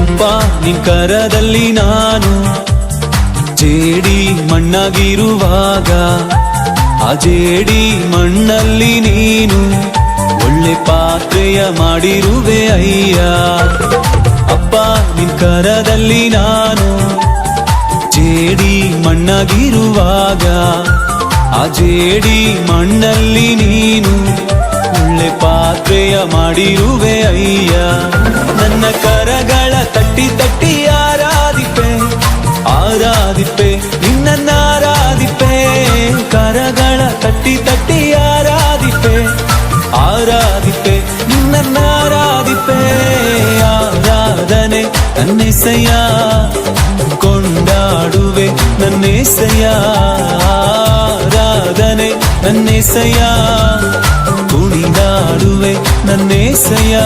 ಅಪ್ಪ ನಿನ್ ಕರದಲ್ಲಿ ನಾನು ಜೇಡಿ ಮಣ್ಣಾಗಿರುವಾಗ ಆ ಜೇಡಿ ಮಣ್ಣಲ್ಲಿ ನೀನು ಒಳ್ಳೆ ಪಾತ್ರೆಯ ಮಾಡಿರುವೆ ಅಯ್ಯ. ಅಪ್ಪ ನಿನ್ ಕರದಲ್ಲಿ ನಾನು ಜೇಡಿ ಮಣ್ಣಾಗಿರುವಾಗ ಆ ಜೇಡಿ ಮಣ್ಣಲ್ಲಿ ನೀನು ಒಳ್ಳೆ ಪಾತ್ರೆಯ ಮಾಡಿರುವೆ ಅಯ್ಯ. ನನ್ನ ಕರಗಳ ತಟ್ಟಿ ತಟ್ಟಿ ಆರಾಧಿಪೆ ಆರಾಧಿಪೆ ನಿನ್ನ ಆರಾಧಿಪೆ. ಕರಗಳ ತಟ್ಟಿ ತಟ್ಟಿ ಆರಾಧಿಪೆ ಆರಾಧಿಪೆ ನಿನ್ನ ಆರಾಧಿಪೆ. ಆರಾಧನೆ ನನ್ನೆಸೆಯ ಕೊಂಡಾಡುವೆ ನನ್ನೆಸೆಯ. ಆರಾಧನೆ ನನ್ನೆಸೆಯ ಕುಣಿದಾಡುವೆ ನನ್ನೆಸೆಯ.